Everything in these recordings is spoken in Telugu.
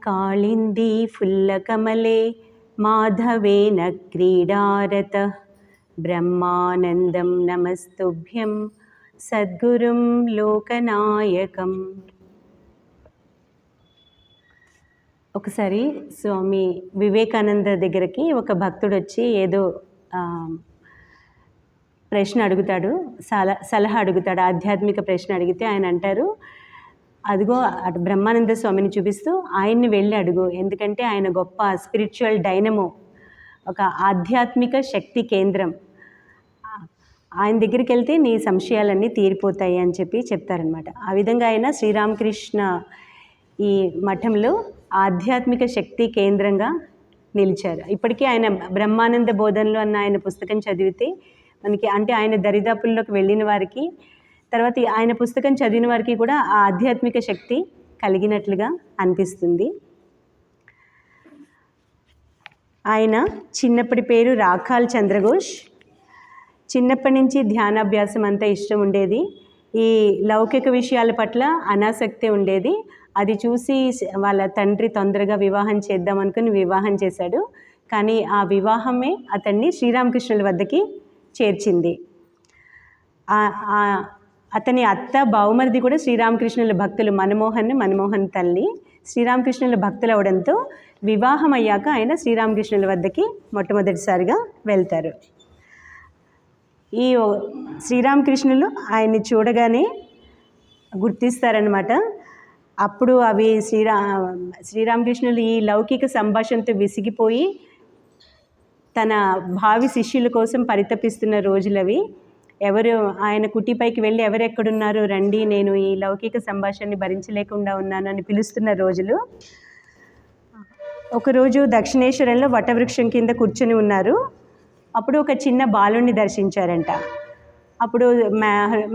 कालिन्दी फुल्लकमले माधवेन क्रीडारतः ब्रह्मानन्दं नमस्तुभ्यं सद्गुरुं लोकनायकम्. ఒకసారి స్వామి వివేకానంద దగ్గరికి ఒక భక్తుడు వచ్చి ఏదో ప్రశ్న అడుగుతాడు, సలహా అడుగుతాడు, ఆధ్యాత్మిక ప్రశ్న అడిగితే ఆయన అంటారు, అదిగో అటు బ్రహ్మానంద స్వామిని చూపిస్తూ ఆయన్ని వెళ్ళి అడుగు, ఎందుకంటే ఆయన గొప్ప స్పిరిచువల్ డైనమో, ఒక ఆధ్యాత్మిక శక్తి కేంద్రం, ఆయన దగ్గరికి వెళ్తే నీ సంశయాలన్నీ తీరిపోతాయి అని చెప్పి చెప్తారనమాట. ఆ విధంగా ఆయన శ్రీరామకృష్ణ ఈ మఠంలో ఆధ్యాత్మిక శక్తి కేంద్రంగా నిలిచారు. ఇప్పటికీ ఆయన బ్రహ్మానంద బోధనలు అన్న ఆయన పుస్తకం చదివితే మనకి, అంటే ఆయన దరిదాపుల్లోకి వెళ్ళిన వారికి, తర్వాత ఆయన పుస్తకం చదివిన వారికి కూడా ఆ ఆధ్యాత్మిక శక్తి కలిగినట్లుగా అనిపిస్తుంది. ఆయన చిన్నప్పటి పేరు రాఖాల్ చంద్రఘోష్. చిన్నప్పటి నుంచి ధ్యానాభ్యాసం అంతా ఇష్టం ఉండేది. ఈ లౌకిక విషయాల పట్ల అనాసక్తి ఉండేది. అది చూసి వాళ్ళ తండ్రి తొందరగా వివాహం చేద్దాం అనుకుని వివాహం చేశాడు. కానీ ఆ వివాహమే అతన్ని శ్రీరామకృష్ణుల వద్దకి చేర్చింది. అతని అత్త బావుమరిది కూడా శ్రీరామకృష్ణుల భక్తులు, మనమోహన్ తల్లి శ్రీరామకృష్ణుల భక్తులు అవడంతో వివాహం అయ్యాక ఆయన శ్రీరామకృష్ణుల వద్దకి మొట్టమొదటిసారిగా వెళ్తారు. ఈ శ్రీరామకృష్ణులు ఆయన్ని చూడగానే గుర్తిస్తారనమాట. అప్పుడు అవి శ్రీరామకృష్ణులు ఈ లౌకిక సంభాషణతో విసిగిపోయి తన భావి శిష్యుల కోసం పరితపిస్తున్న రోజులవి. ఎవరు ఆయన కుటీపైకి వెళ్ళి ఎవరెక్కడున్నారు రండి, నేను ఈ లౌకిక సంభాషణని భరించలేకుండా ఉన్నాను అని పిలుస్తున్న రోజులు. ఒకరోజు దక్షిణేశ్వరంలో వటవృక్షం కింద కూర్చొని ఉన్నారు. అప్పుడు ఒక చిన్న బాలుణ్ణి దర్శించారంట. అప్పుడు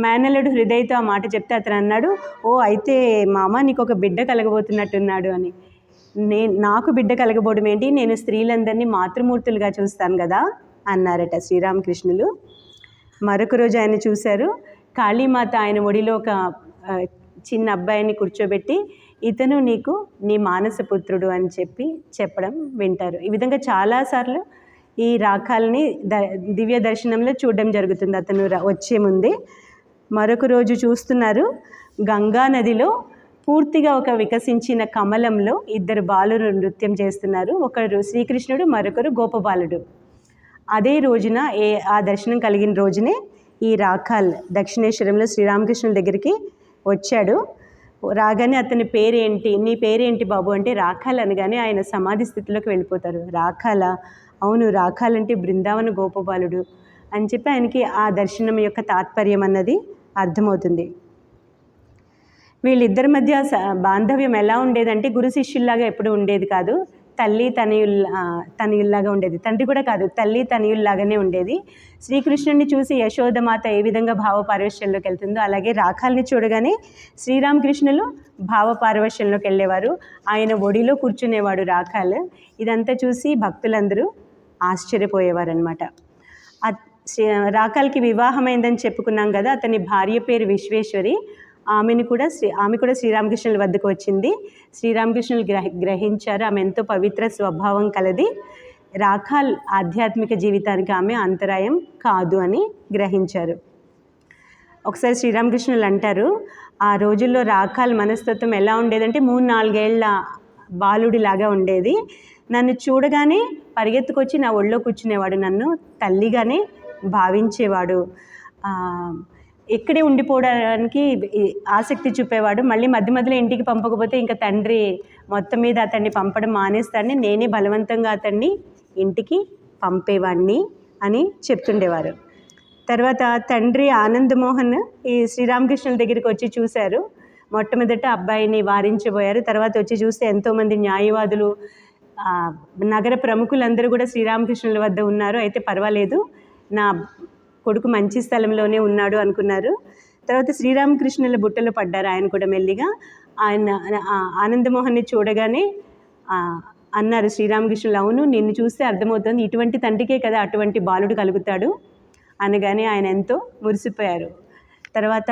మేనల్లుడు హృదయతో ఆ మాట చెప్తే అతను అన్నాడు, ఓ అయితే మామ నీకు ఒక బిడ్డ కలగబోతున్నట్టున్నాడు అని. నాకు బిడ్డ కలగబోవడం ఏంటి, నేను స్త్రీలందరినీ మాతృమూర్తులుగా చూస్తాను కదా అన్నారట శ్రీరామకృష్ణులు. మరొక రోజు ఆయన చూశారు, కాళీమాత ఆయన ఒడిలో ఒక చిన్న అబ్బాయిని కూర్చోబెట్టి, ఇతను నీకు నీ మానసపుత్రుడు అని చెప్పడం వింటారు. ఈ విధంగా చాలాసార్లు ఈ రాఖాల్ని దివ్య దర్శనంలో చూడడం జరుగుతుంది అతను వచ్చే ముందే. మరొక రోజు చూస్తున్నారు, గంగా నదిలో పూర్తిగా ఒక వికసించిన కమలంలో ఇద్దరు బాలురు నృత్యం చేస్తున్నారు. ఒకరు శ్రీకృష్ణుడు, మరొకరు గోపబాలుడు. అదే రోజున ఆ దర్శనం కలిగిన రోజునే ఈ రాఖాల్ దక్షిణేశ్వరంలో శ్రీరామకృష్ణుల దగ్గరికి వచ్చాడు. రాగానే అతని పేరేంటి, నీ పేరేంటి బాబు అంటే రాఖాల్ అనగానే ఆయన సమాధి స్థితిలోకి వెళ్ళిపోతారు. రాఖాలా, అవును రాఖాల్ అంటే బృందావన గోపబాలుడు అని చెప్పి ఆయనకి ఆ దర్శనం యొక్క తాత్పర్యం అన్నది అర్థమవుతుంది. వీళ్ళిద్దరి మధ్య బాంధవ్యం ఎలా ఉండేదంటే గురు శిష్యుల్లాగా ఎప్పుడు ఉండేది కాదు, తల్లి తనయుల్లాగా ఉండేది. తండ్రి కూడా కాదు, తల్లి తనయుల్లాగానే ఉండేది. శ్రీకృష్ణుడిని చూసి యశోదమాత ఏ విధంగా భావపారవశ్యంలోకి వెళ్తుందో అలాగే రాఖాల్ని చూడగానే శ్రీరామకృష్ణులు భావపారవశ్యంలోకి వెళ్ళేవారు. ఆయన ఒడిలో కూర్చునేవాడు రాఖాల్. ఇదంతా చూసి భక్తులందరూ ఆశ్చర్యపోయేవారనమాట. రాఖాల్కి వివాహమైందని చెప్పుకున్నాం కదా, అతని భార్య పేరు విశ్వేశ్వరి. ఆమె కూడా శ్రీరామకృష్ణుల వద్దకు వచ్చింది. శ్రీరామకృష్ణులు గ్రహించారు ఆమె ఎంతో పవిత్ర స్వభావం కలది, రాఖాల్ ఆధ్యాత్మిక జీవితానికి ఆమె అంతరాయం కాదు అని గ్రహించారు. ఒకసారి శ్రీరామకృష్ణులు అంటారు, ఆ రోజుల్లో రాఖాల్ మనస్తత్వం ఎలా ఉండేదంటే 3-4 ఏళ్ల బాలుడిలాగా ఉండేది. నన్ను చూడగానే పరిగెత్తుకొచ్చి నా ఒళ్ళో కూర్చునేవాడు, నన్ను తల్లిగానే భావించేవాడు, ఇక్కడే ఉండిపోవడానికి ఆసక్తి చూపేవాడు. మళ్ళీ మధ్యలో ఇంటికి పంపకపోతే ఇంకా తండ్రి మొత్తం మీద అతన్ని పంపడం మానేస్తాడని నేనే బలవంతంగా అతన్ని ఇంటికి పంపేవాడిని అని చెప్తుండేవారు. తర్వాత తండ్రి ఆనందమోహన్ ఈ శ్రీరామకృష్ణుల దగ్గరికి వచ్చి చూశారు. మొట్టమొదట అబ్బాయిని వారించబోయారు. తర్వాత వచ్చి చూస్తే ఎంతోమంది న్యాయవాదులు, నగర ప్రముఖులందరూ కూడా శ్రీరామకృష్ణుల వద్ద ఉన్నారు. అయితే పర్వాలేదు, నా కొడుకు మంచి స్థలంలోనే ఉన్నాడు అనుకున్నారు. తర్వాత శ్రీరామకృష్ణుల బుట్టలో పడ్డారు ఆయన కూడా మెల్లిగా. ఆయన ఆనందమోహన్ని చూడగానే అన్నారు శ్రీరామకృష్ణులు, అవును నిన్ను చూస్తే అర్థమవుతుంది, ఇటువంటి తండ్రికే కదా అటువంటి బాలుడు కలుగుతాడు అనగానే ఆయన ఎంతో మురిసిపోయారు. తర్వాత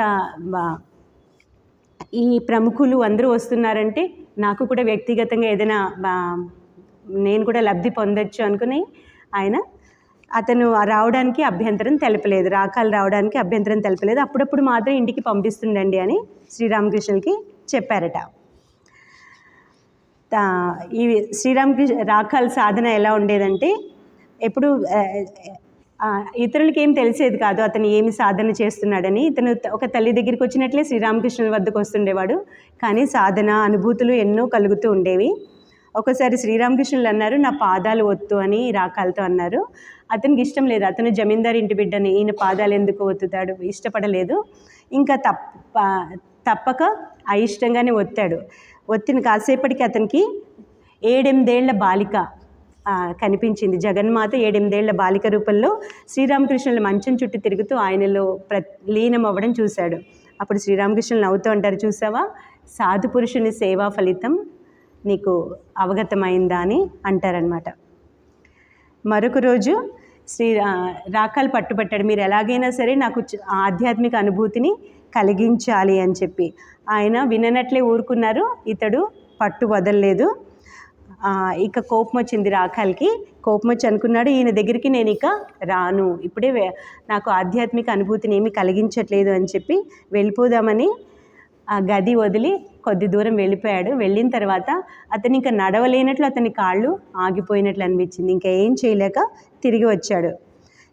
ఈ ప్రముఖులు అందరూ వస్తున్నారంటే నాకు కూడా వ్యక్తిగతంగా ఏదైనా నేను కూడా లబ్ధి పొందొచ్చు అనుకుని అతను రావడానికి అభ్యంతరం తెలపలేదు, రాకాలు రావడానికి అభ్యంతరం తెలపలేదు. అప్పుడప్పుడు మాత్రం ఇంటికి పంపిస్తుండండి అని శ్రీరామకృష్ణులకి చెప్పారట. ఈ శ్రీరామకృష్ణ రాకాల సాధన ఎలా ఉండేదంటే, ఎప్పుడు ఇతరులకి ఏం తెలిసేది కాదు అతను ఏమి సాధన చేస్తున్నాడని. ఇతను ఒక తల్లి దగ్గరికి వచ్చినట్లే శ్రీరామకృష్ణుల వద్దకు వస్తుండేవాడు. కానీ సాధన అనుభూతులు ఎన్నో కలుగుతూ ఉండేవి. ఒకసారి శ్రీరామకృష్ణులు అన్నారు, నా పాదాలు ఒత్తు అని రాకాలతో అన్నారు. అతనికి ఇష్టం లేదు, అతను జమీందారు ఇంటి బిడ్డని, ఈయన పాదాలు ఎందుకు ఒత్తుతాడు, ఇష్టపడలేదు. ఇంకా తప్పక అయిష్టంగానే ఒత్తాడు. ఒత్తిన కాసేపటికి అతనికి 7-8 ఏళ్ల బాలిక కనిపించింది. జగన్మాత 7-8 ఏళ్ల బాలిక రూపంలో శ్రీరామకృష్ణుల మంచం చుట్టూ తిరుగుతూ ఆయనలో లీనం అవ్వడం చూశాడు. అప్పుడు శ్రీరామకృష్ణులు నవ్వుతూ అంటారు, చూసావా, సాధు పురుషుని సేవా ఫలితం నీకు అవగతమైందా అని అంటారనమాట. మరొక రోజు రాకాలు పట్టుబట్టాడు, మీరు ఎలాగైనా సరే నాకు ఆధ్యాత్మిక అనుభూతిని కలిగించాలి అని చెప్పి. ఆయన విననట్లే ఊరుకున్నారు, ఇతడు పట్టు వదలలేదు. ఇక కోపం వచ్చింది రాకాలకి. కోపం వచ్చి అనుకున్నాడు, ఈయన దగ్గరికి నేను ఇక రాను, ఇప్పుడే నాకు ఆధ్యాత్మిక అనుభూతిని ఏమీ కలిగించట్లేదు అని చెప్పి వెళ్ళిపోదామని ఆ గది వదిలి కొద్ది దూరం వెళ్ళిపోయాడు. వెళ్ళిన తర్వాత అతను ఇంకా నడవలేనట్లు, అతని కాళ్ళు ఆగిపోయినట్లు అనిపించింది. ఇంకా ఏం చేయలేక తిరిగి వచ్చాడు.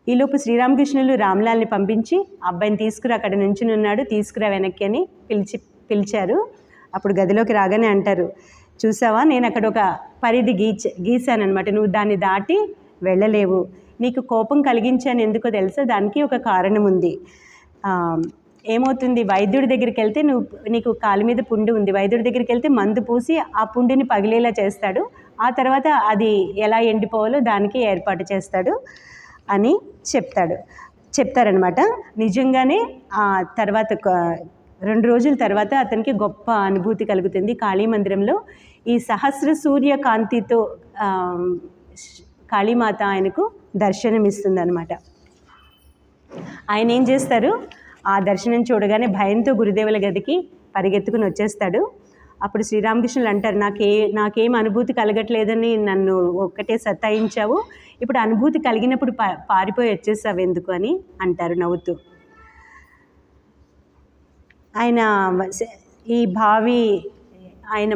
ఈలోపు శ్రీరామకృష్ణులు రామ్లాల్ని పంపించి, అబ్బాయిని తీసుకురా, అక్కడ నుంచుని ఉన్నాడు, తీసుకురా వెనక్కి అని పిలిచారు. అప్పుడు గదిలోకి రాగానే అంటారు, చూసావా, నేను అక్కడ ఒక పరిధి గీశానమాట, నువ్వు దాన్ని దాటి వెళ్ళలేవు. నీకు కోపం కలిగించాను ఎందుకో తెలుసా, దానికి ఒక కారణం ఉంది. ఏమవుతుంది, వైద్యుడి దగ్గరికి వెళ్తే నీకు కాలు మీద పుండు ఉంది, వైద్యుడి దగ్గరికి వెళ్తే మందు పూసి ఆ పుండుని పగిలేలా చేస్తాడు, ఆ తర్వాత అది ఎలా ఎండిపోవాలో దానికి ఏర్పాటు చేస్తాడు అని చెప్తారనమాట. నిజంగానే ఆ తర్వాత 2 రోజుల తర్వాత అతనికి గొప్ప అనుభూతి కలుగుతుంది. కాళీ మందిరంలో ఈ సహస్ర సూర్య కాంతితో కాళీమాత ఆయనకు దర్శనమిస్తుంది అనమాట. ఆయన ఏం చేస్తారు, ఆ దర్శనం చూడగానే భయంతో గురుదేవుల గదికి పరిగెత్తుకుని వచ్చేస్తాడు. అప్పుడు శ్రీరామకృష్ణులు అంటారు, నాకేం అనుభూతి కలగట్లేదని నన్ను ఒక్కటే సతాయించావు, ఇప్పుడు అనుభూతి కలిగినప్పుడు పారిపోయి వచ్చేసావు ఎందుకు అని అంటారు నవ్వుతూ. ఆయన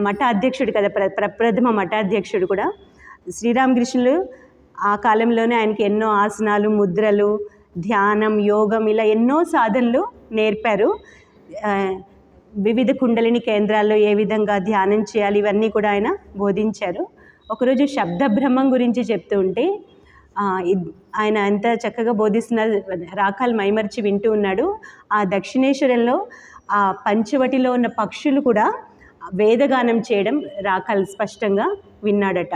మఠ అధ్యక్షుడు కదా, ప్రప్రథమ మఠాధ్యక్షుడు కూడా. శ్రీరామకృష్ణులు ఆ కాలంలోనే ఆయనకి ఎన్నో ఆసనాలు, ముద్రలు, ధ్యానం, యోగం ఇలా ఎన్నో సాధనలు నేర్పారు. వివిధ కుండలిని కేంద్రాల్లో ఏ విధంగా ధ్యానం చేయాలి ఇవన్నీ కూడా ఆయన బోధించారు. ఒకరోజు శబ్ద బ్రహ్మం గురించి చెప్తూ ఉంటే ఆయన ఎంత చక్కగా బోధిస్తున్నారు, రాకాలు మైమర్చి వింటూ ఉన్నాడు. ఆ దక్షిణేశ్వరంలో ఆ పంచవటిలో ఉన్న పక్షులు కూడా వేదగానం చేయడం రాకాలు స్పష్టంగా విన్నాడట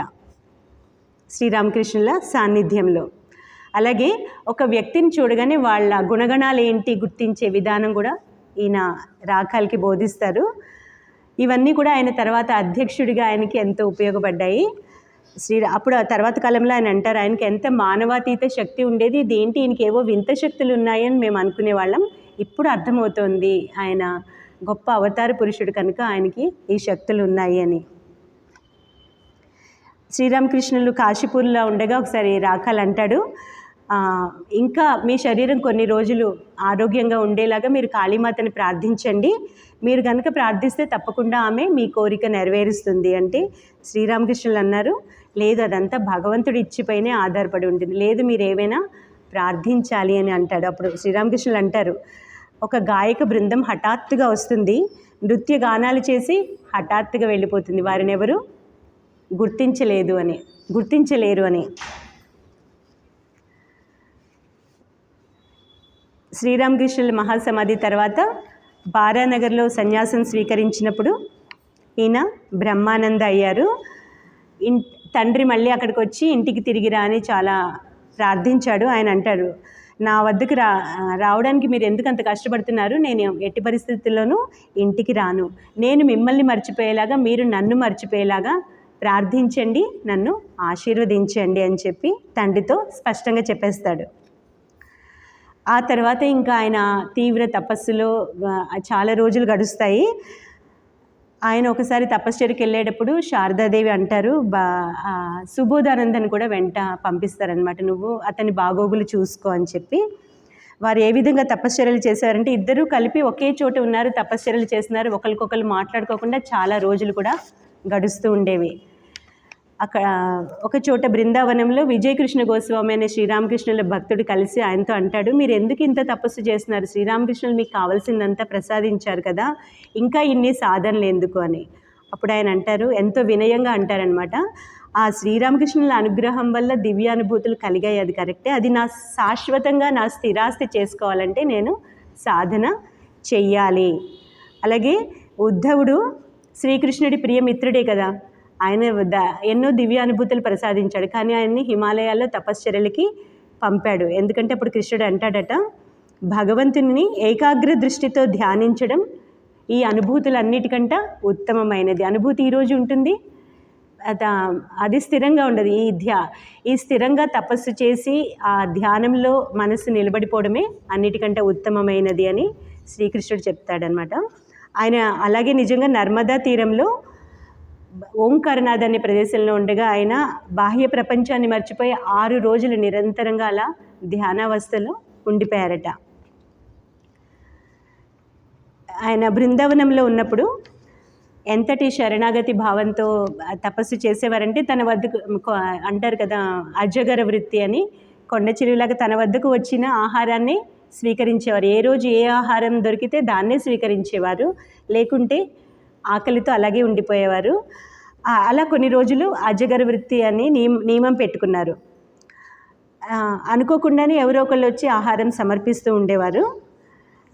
శ్రీరామకృష్ణుల సాన్నిధ్యంలో. అలాగే ఒక వ్యక్తిని చూడగానే వాళ్ళ గుణగణాలు ఏంటి గుర్తించే విధానం కూడా ఈయన రాకాలకి బోధిస్తారు. ఇవన్నీ కూడా ఆయన తర్వాత అధ్యక్షుడిగా ఆయనకి ఎంతో ఉపయోగపడ్డాయి. అప్పుడు ఆ తర్వాత కాలంలో ఆయన అంటారు, ఆయనకి ఎంత మానవాతీత శక్తి ఉండేది, ఇదేంటి ఈయనకి ఏవో వింత శక్తులు ఉన్నాయని మేము అనుకునే వాళ్ళం, ఇప్పుడు అర్థమవుతోంది ఆయన గొప్ప అవతార పురుషుడు కనుక ఆయనకి ఈ శక్తులు ఉన్నాయి అని. శ్రీరామకృష్ణులు కాశీపూర్లో ఉండగా ఒకసారి రాకాలు అంటాడు, ఇంకా మీ శరీరం కొన్ని రోజులు ఆరోగ్యంగా ఉండేలాగా మీరు కాళీమాతని ప్రార్థించండి, మీరు కనుక ప్రార్థిస్తే తప్పకుండా ఆమె మీ కోరిక నెరవేరుస్తుంది అంటే శ్రీరామకృష్ణులు అన్నారు, లేదు, అదంతా భగవంతుడి ఇచ్చిపైనే ఆధారపడి ఉంటుంది, లేదు మీరు ఏమైనా ప్రార్థించాలి అని అంటాడు. అప్పుడు శ్రీరామకృష్ణులు అంటారు, ఒక గాయక బృందం హఠాత్తుగా వస్తుంది, నృత్య గానాలు చేసి హఠాత్తుగా వెళ్ళిపోతుంది, వారిని ఎవరు గుర్తించలేరు అని. శ్రీరామకృష్ణుల మహాసమాధి తర్వాత బారానగర్లో సన్యాసం స్వీకరించినప్పుడు ఈయన బ్రహ్మానంద అయ్యారు. తండ్రి మళ్ళీ అక్కడికి వచ్చి ఇంటికి తిరిగి రాని చాలా ప్రార్థించాడు. ఆయన అంటాడు, నా వద్దకు రావడానికి మీరు ఎందుకు అంత కష్టపడుతున్నారు, నేను ఎట్టి పరిస్థితుల్లోనూ ఇంటికి రాను, నేను మిమ్మల్ని మర్చిపోయేలాగా మీరు నన్ను మర్చిపోయేలాగా ప్రార్థించండి, నన్ను ఆశీర్వదించండి అని చెప్పి తండ్రితో స్పష్టంగా చెప్పేస్తాడు. ఆ తర్వాత ఇంకా ఆయన తీవ్ర తపస్సులో చాలా రోజులు గడుస్తాయి. ఆయన ఒకసారి తపశ్చర్యకి వెళ్ళేటప్పుడు శారదాదేవి అంటారు, సుబోధానందని కూడా వెంట పంపిస్తారనమాట, నువ్వు అతని బాగోగులు చూసుకో అని చెప్పి. వారు ఏ విధంగా తపశ్చర్యలు చేశారంటే ఇద్దరూ కలిపి ఒకే చోట ఉన్నారు, తపశ్చర్యలు చేస్తున్నారు, ఒకరికొకరు మాట్లాడుకోకుండా చాలా రోజులు కూడా గడుస్తూ ఉండేవి. అక్కడ ఒక చోట బృందావనంలో విజయకృష్ణ గోస్వామి అనే శ్రీరామకృష్ణుల భక్తుడు కలిసి ఆయనతో అంటాడు, మీరు ఎందుకు ఇంత తపస్సు చేస్తున్నారు, శ్రీరామకృష్ణులు మీకు కావాల్సిందంతా ప్రసాదించారు కదా, ఇంకా ఇన్ని సాధనలు ఎందుకు అని. అప్పుడు ఆయన అంటారు, ఎంతో వినయంగా అంటారనమాట, ఆ శ్రీరామకృష్ణుల అనుగ్రహం వల్ల దివ్యానుభూతులు కలిగాయి, అది కరెక్టే, అది నా శాశ్వతంగా నా స్థిరాస్తి చేసుకోవాలంటే నేను సాధన చెయ్యాలి. అలాగే ఉద్ధవుడు శ్రీకృష్ణుడి ప్రియమిత్రుడే కదా, ఆయన ఎన్నో దివ్యానుభూతులు ప్రసాదించాడు, కానీ ఆయన్ని హిమాలయాల్లో తపశ్చర్యలకి పంపాడు. ఎందుకంటే అప్పుడు కృష్ణుడు అంటాడట, భగవంతుని ఏకాగ్ర దృష్టితో ధ్యానించడం ఈ అనుభూతులన్నిటికంటే ఉత్తమమైనది. అనుభూతి ఈరోజు ఉంటుంది, అది స్థిరంగా ఉండదు. ఈ స్థిరంగా తపస్సు చేసి ఆ ధ్యానంలో మనసు నిలబడిపోవడమే అన్నిటికంటే ఉత్తమమైనది అని శ్రీకృష్ణుడు చెప్తాడనమాట. ఆయన అలాగే నిజంగా నర్మదా తీరంలో ఓంకారనాథ్ అనే ప్రదేశంలో ఉండగా ఆయన బాహ్య ప్రపంచాన్ని మర్చిపోయి 6 రోజులు నిరంతరంగా అలా ధ్యానావస్థలో ఉండిపోయారట. ఆయన బృందావనంలో ఉన్నప్పుడు ఎంతటి శరణాగతి భావంతో తపస్సు చేసేవారంటే తన వద్దకు అంటారు కదా అజగర వృత్తి అని, కొండ చిలువలాగా తన వద్దకు వచ్చిన ఆహారాన్ని స్వీకరించేవారు. ఏ రోజు ఏ ఆహారం దొరికితే దాన్నే స్వీకరించేవారు, లేకుంటే ఆకలితో అలాగే ఉండిపోయేవారు. అలా కొన్ని రోజులు అజగర వృత్తి అని నియమం పెట్టుకున్నారు. అనుకోకుండానే ఎవరో ఒకళ్ళు వచ్చి ఆహారం సమర్పిస్తూ ఉండేవారు.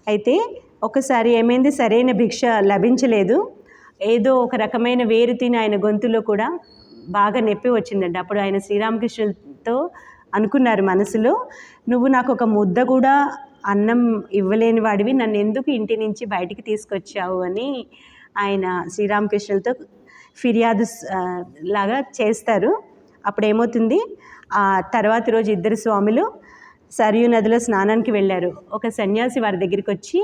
అయితే ఒకసారి ఏమైంది, సరైన భిక్ష లభించలేదు, ఏదో ఒక రకమైన వేరు తిని ఆయన గొంతులో కూడా బాగా నొప్పి వచ్చిందండి. అప్పుడు ఆయన శ్రీరామకృష్ణులతో అనుకున్నారు మనసులో, నువ్వు నాకు ఒక ముద్ద కూడా అన్నం ఇవ్వలేని వాడివి, నన్ను ఎందుకు ఇంటి నుంచి బయటికి తీసుకొచ్చావు అని ఆయన శ్రీరామకృష్ణులతో ఫిర్యాదు లాగా చేస్తారు. అప్పుడు ఏమవుతుంది, ఆ తర్వాతి రోజు ఇద్దరు స్వాములు సరియు నదిలో స్నానానికి వెళ్ళారు. ఒక సన్యాసి వారి దగ్గరికి వచ్చి,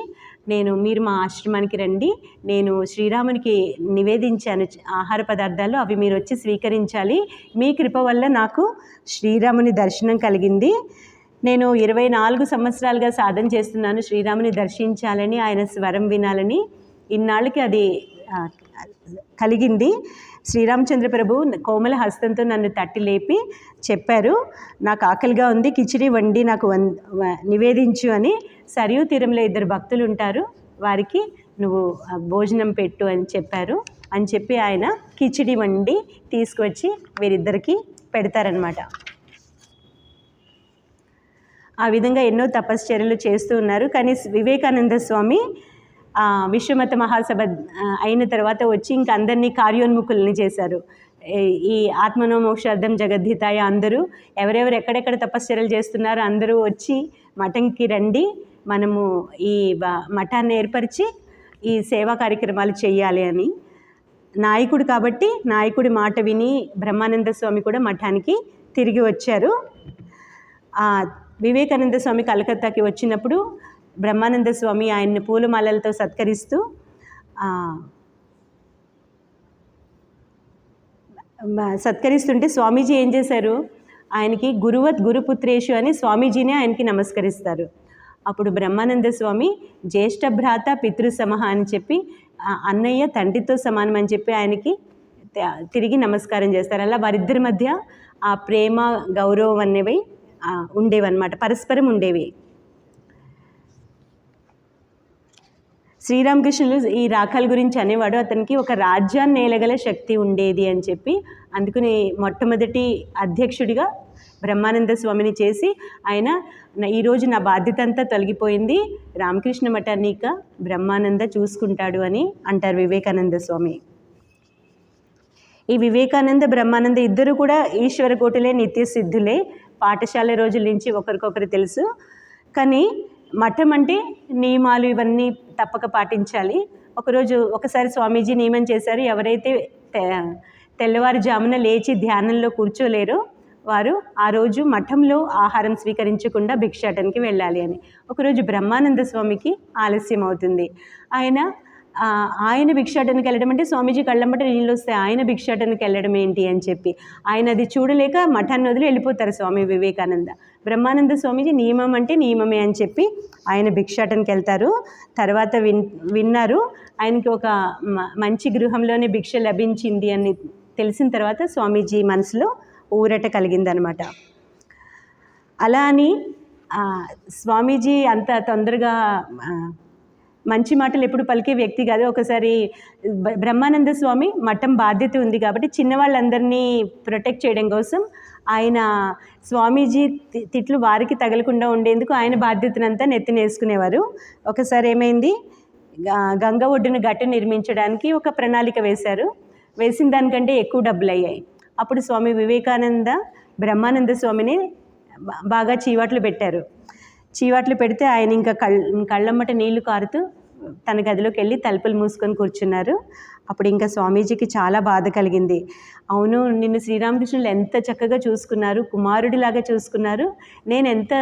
మీరు మా ఆశ్రమానికి రండి, నేను శ్రీరామునికి నివేదించాను ఆహార పదార్థాలు, అవి మీరు వచ్చి స్వీకరించాలి, మీ కృప వల్ల నాకు శ్రీరాముని దర్శనం కలిగింది, నేను 24 సంవత్సరాలుగా సాధన చేస్తున్నాను శ్రీరాముని దర్శించాలని, ఆయన స్వరం వినాలని, ఇన్నాళ్ళకి అది కలిగింది. శ్రీరామచంద్ర ప్రభు కోమల హస్తంతో నన్ను తట్టి లేపి చెప్పారు, నాకు ఆకలిగా ఉంది, కిచిడి వండి నాకు నివేదించు అని. సరియు తీరంలో 2 భక్తులు ఉంటారు, వారికి నువ్వు భోజనం పెట్టు అని చెప్పారు అని చెప్పి ఆయన కిచిడి వండి తీసుకువచ్చి వీరిద్దరికి పెడతారనమాట. ఆ విధంగా ఎన్నో తపశ్చర్యలు చేస్తూ ఉన్నారు. కానీ వివేకానంద స్వామి విశ్వమత మహాసభ అయిన తర్వాత వచ్చి ఇంక అందరినీ కార్యోన్ముఖుల్ని చేశారు. ఈ ఆత్మనో మోక్షార్థం జగద్ధితాయ అందరూ ఎవరెవరు ఎక్కడెక్కడ తపశ్చర్యలు చేస్తున్నారో అందరూ వచ్చి మఠంకి రండి, మనము ఈ మఠాన్ని ఏర్పరిచి ఈ సేవా కార్యక్రమాలు చేయాలి అని. నాయకుడు కాబట్టి నాయకుడి మాట విని బ్రహ్మానంద స్వామి కూడా మఠానికి తిరిగి వచ్చారు. వివేకానంద స్వామి కలకత్తాకి వచ్చినప్పుడు బ్రహ్మానంద స్వామి ఆయన్ని పూలమాలలతో సత్కరిస్తూ సత్కరిస్తుంటే స్వామీజీ ఏం చేశారు, ఆయనకి గురువత్ గురుపుత్రేషు అని స్వామీజీనే ఆయనకి నమస్కరిస్తారు. అప్పుడు బ్రహ్మానంద స్వామి జ్యేష్ఠ భ్రాత పితృ సమహ అని చెప్పి, అన్నయ్య తండ్రితో సమానం అని చెప్పి ఆయనకి తిరిగి నమస్కారం చేస్తారు. అలా వారిద్దరి మధ్య ఆ ప్రేమ గౌరవం అనేవి ఉండేవన్నమాట, పరస్పరం ఉండేవి. శ్రీరామకృష్ణులు ఈ రాఖాల గురించి అనేవాడు, అతనికి ఒక రాజ్యాన్ని ఏలగల శక్తి ఉండేది అని చెప్పి, అందుకని మొట్టమొదటి అధ్యక్షుడిగా బ్రహ్మానంద స్వామిని చేసి ఆయన ఈరోజు నా బాధ్యత అంతా తొలగిపోయింది, రామకృష్ణ మఠాన్ని ఇక బ్రహ్మానంద చూసుకుంటాడు అని అంటారు వివేకానంద స్వామి. ఈ వివేకానంద బ్రహ్మానంద ఇద్దరు కూడా ఈశ్వర కోటిలే, నిత్య సిద్ధులే, పాఠశాల రోజుల నుంచి ఒకరికొకరు తెలుసు. కానీ మఠం అంటే నియమాలు ఇవన్నీ తప్పక పాటించాలి. ఒకసారి స్వామీజీ నియమం చేశారు, ఎవరైతే తెల్లవారుజామున లేచి ధ్యానంలో కూర్చోలేరో వారు ఆ రోజు మఠంలో ఆహారం స్వీకరించకుండా భిక్షాటనకి వెళ్ళాలి అని. ఒకరోజు బ్రహ్మానంద స్వామికి ఆలస్యం అవుతుంది. ఆయన ఆయన భిక్షాటనకి వెళ్ళడం అంటే స్వామీజీ కళ్ళంబట నీళ్ళు వస్తాయి, ఆయన భిక్షాటనకి వెళ్ళడం ఏంటి అని చెప్పి ఆయన అది చూడలేక మఠాన్ని వదిలి వెళ్ళిపోతారు స్వామి వివేకానంద. బ్రహ్మానంద స్వామీజీ నియమం అంటే నియమమే అని చెప్పి ఆయన భిక్షాటనకి వెళ్తారు. తర్వాత విన్నారు ఆయనకి ఒక మంచి గృహంలోనే భిక్ష లభించింది అని తెలిసిన తర్వాత స్వామీజీ మనసులో ఊరట కలిగిందనమాట. అలా అని స్వామీజీ అంత తొందరగా మంచి మాటలు ఎప్పుడు పలికే వ్యక్తి కాదు. ఒకసారి బ్రహ్మానంద స్వామి మఠం బాధ్యత ఉంది కాబట్టి చిన్నవాళ్ళందరినీ ప్రొటెక్ట్ చేయడం కోసం ఆయన స్వామీజీ తిట్లు వారికి తగలకుండా ఉండేందుకు ఆయన బాధ్యతనంతా నెత్తినేసుకునేవారు. ఒకసారి ఏమైంది, గంగ ఒడ్డున గట్టు నిర్మించడానికి ఒక ప్రణాళిక వేశారు. వేసిన దానికంటే ఎక్కువ డబ్బులు అయ్యాయి. అప్పుడు స్వామి వివేకానంద బ్రహ్మానంద స్వామిని బాగా చీవాట్లు పెట్టారు. చీవాట్లు పెడితే ఆయన ఇంకా కళ్ళమ్మట నీళ్లు కారుతూ తన గదిలోకి వెళ్ళి తలుపులు మూసుకొని కూర్చున్నారు. అప్పుడు ఇంకా స్వామీజీకి చాలా బాధ కలిగింది. అవును, నిన్ను శ్రీరామకృష్ణులు ఎంత చక్కగా చూసుకున్నారు, కుమారుడిలాగా చూసుకున్నారు, నేను ఎంత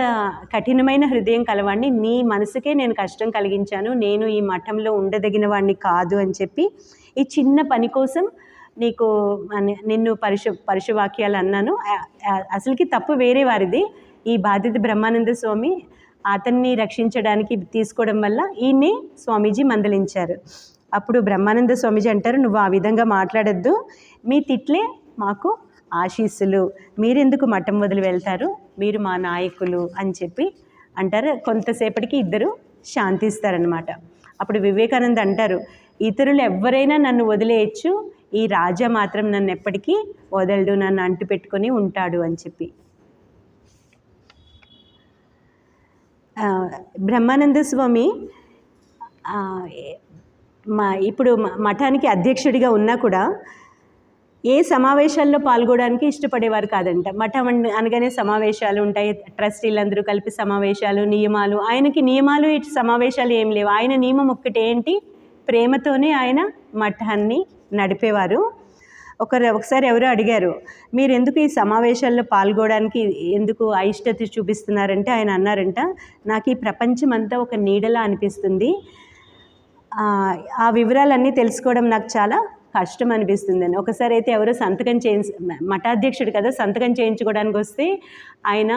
కఠినమైన హృదయం కలవాడిని, నీ మనసుకే నేను కష్టం కలిగించాను, నేను ఈ మఠంలో ఉండదగిన వాడిని కాదు అని చెప్పి ఈ చిన్న పని కోసం నిన్ను పరుషవాక్యాలు అన్నాను. అసలుకి తప్పు వేరే వారిది, ఈ బాధ్యత బ్రహ్మానంద స్వామి అతన్ని రక్షించడానికి తీసుకోవడం వల్ల ఈయన్ని స్వామీజీ మందలించారు. అప్పుడు బ్రహ్మానంద స్వామీజీ అంటారు, నువ్వు ఆ విధంగా మాట్లాడద్దు, మీ తిట్లే మాకు ఆశీస్సులు, మీరెందుకు మఠం వదిలి వెళ్తారు, మీరు మా నాయకులు అని చెప్పి అంటారు. కొంతసేపటికి ఇద్దరు శాంతిస్తారనమాట. అప్పుడు వివేకానంద అంటారు, ఇతరులు ఎవరైనా నన్ను వదిలేయచ్చు, ఈ రాజా మాత్రం నన్ను ఎప్పటికీ వదలడు, నన్ను అంటు పెట్టుకొని ఉంటాడు అని చెప్పి. బ్రహ్మానంద స్వామి ఇప్పుడు మఠానికి అధ్యక్షుడిగా ఉన్నా కూడా ఏ సమావేశాల్లో పాల్గొనడానికి ఇష్టపడేవారు కాదంట. మఠం అనగానే సమావేశాలు ఉంటాయి, ట్రస్టీలందరూ కలిపి సమావేశాలు, నియమాలు. ఆయనకి నియమాలు సమావేశాలు ఏం లేవు. ఆయన నియమం ఒక్కటేంటి, ప్రేమతోనే ఆయన మఠాన్ని నడిపేవారు. ఒకసారి ఎవరో అడిగారు, మీరు ఎందుకు ఈ సమావేశాల్లో పాల్గొనడానికి ఎందుకు అయిష్టత చూపిస్తున్నారంటే ఆయన అన్నారంట, నాకు ఈ ప్రపంచం అంతా ఒక నీడలా అనిపిస్తుంది, ఆ వివరాలన్నీ తెలుసుకోవడం నాకు చాలా కష్టం అనిపిస్తుంది అని. ఒకసారి అయితే ఎవరో సంతకం మఠాధ్యక్షుడు కదా, సంతకం చేయించుకోవడానికి వస్తే ఆయన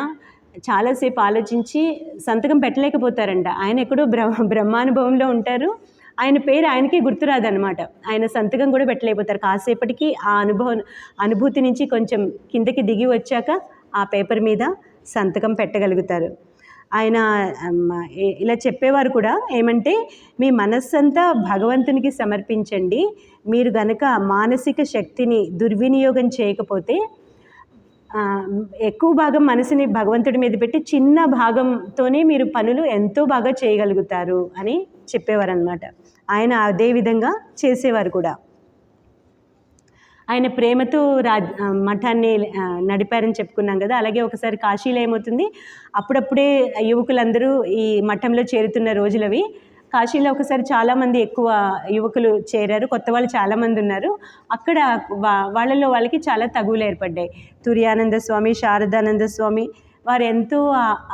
చాలాసేపు ఆలోచించి సంతకం పెట్టలేకపోతారంట. ఆయన ఎక్కడో బ్రహ్మానుభవంలో ఉంటారు, ఆయన పేరు ఆయనకే గుర్తురాదనమాట. ఆయన సంతకం కూడా పెట్టలేకపోతారు. కాసేపటికి ఆ అనుభూతి నుంచి కొంచెం కిందకి దిగి వచ్చాక ఆ పేపర్ మీద సంతకం పెట్టగలుగుతారు. ఆయన ఇలా చెప్పేవారు కూడా, ఏమంటే మీ మనస్సంతా భగవంతునికి సమర్పించండి, మీరు గనక మానసిక శక్తిని దుర్వినియోగం చేయకపోతే ఎక్కువ భాగం మనసుని భగవంతుడి మీద పెట్టి చిన్న భాగంతోనే మీరు పనులు ఎంతో బాగా చేయగలుగుతారు అని చెప్పేవారు అనమాట. ఆయన అదే విధంగా చేసేవారు కూడా. ఆయన ప్రేమతో మఠాన్ని నడిపారని చెప్పుకున్నాం కదా. అలాగే ఒకసారి కాశీలో ఏమవుతుంది, అప్పుడప్పుడే యువకులందరూ ఈ మఠంలో చేరుతున్న రోజులవి. కాశీలో ఒకసారి చాలామంది ఎక్కువ యువకులు చేరారు, కొత్త వాళ్ళు చాలామంది ఉన్నారు. అక్కడ వాళ్ళకి చాలా తగువులు ఏర్పడ్డాయి. తుర్యానంద స్వామి, శారదానంద స్వామి వారు ఎంతో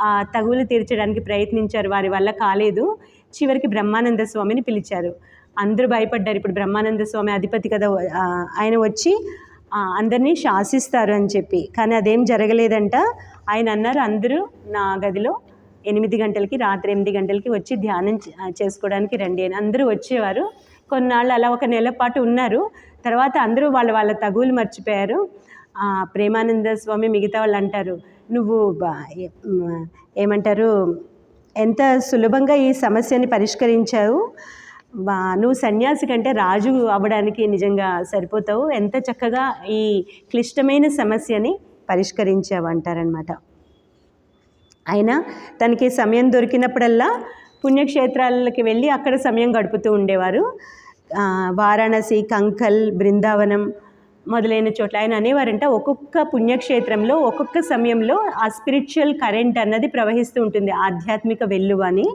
ఆ తగువులు తీర్చడానికి ప్రయత్నించారు, వారి వల్ల కాలేదు. చివరికి బ్రహ్మానంద స్వామిని పిలిచారు. అందరూ భయపడ్డారు, ఇప్పుడు బ్రహ్మానంద స్వామి అధిపతి కదా, ఆయన వచ్చి అందరినీ శాసిస్తారు అని చెప్పి. కానీ అదేం జరగలేదంట. ఆయన అన్నారు, అందరూ నా గదిలో 8 గంటలకి, రాత్రి 8 గంటలకి వచ్చి ధ్యానం చేసుకోవడానికి రండి అని. అందరూ వచ్చేవారు. కొన్నాళ్ళు అలా 1 నెల పాటు ఉన్నారు. తర్వాత అందరూ వాళ్ళ తగువులు మర్చిపోయారు. ప్రేమానంద స్వామి మిగతా వాళ్ళు అంటారు, నువ్వు ఏమంటారు, ఎంత సులభంగా ఈ సమస్యని పరిష్కరించావు, నువ్వు సన్యాసి కంటే రాజు అవ్వడానికి నిజంగా సరిపోతావు, ఎంత చక్కగా ఈ క్లిష్టమైన సమస్యని పరిష్కరించావు అంటారనమాట. అయినా తనకి సమయం దొరికినప్పుడల్లా పుణ్యక్షేత్రాలకి వెళ్ళి అక్కడ సమయం గడుపుతూ ఉండేవారు. వారాణసి, కంకల్, బృందావనం మొదలైన చోట్ల ఆయన అనేవారంట, ఒక్కొక్క పుణ్యక్షేత్రంలో ఒక్కొక్క సమయంలో ఆ స్పిరిచువల్ కరెంట్ అన్నది ప్రవహిస్తూ ఉంటుంది, ఆధ్యాత్మిక వెల్లువ అని.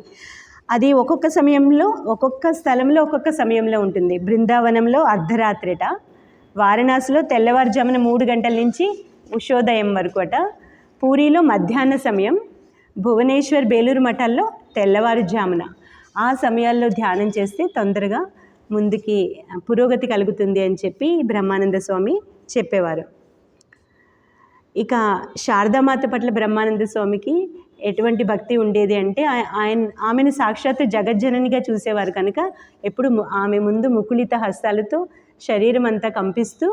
అది ఒక్కొక్క సమయంలో ఒక్కొక్క స్థలంలో ఒక్కొక్క సమయంలో ఉంటుంది. బృందావనంలో అర్ధరాత్రిట, వారణాసిలో తెల్లవారుజామున 3 గంటల నుంచి ఉషోదయం వరకు అట, పూరిలో మధ్యాహ్న సమయం, భువనేశ్వర్, బేలూరు మఠాల్లో తెల్లవారుజామున. ఆ సమయాల్లో ధ్యానం చేస్తే తొందరగా ముందుకి పురోగతి కలుగుతుంది అని చెప్పి బ్రహ్మానంద స్వామి చెప్పేవారు. ఇక శారదామాత పట్ల బ్రహ్మానంద స్వామికి ఎటువంటి భక్తి ఉండేది అంటే ఆమెను సాక్షాత్తు జగజ్జననిగా చూసేవారు కనుక ఎప్పుడు ఆమె ముందు ముకుళిత హస్తాలతో శరీరం అంతా కంపిస్తూ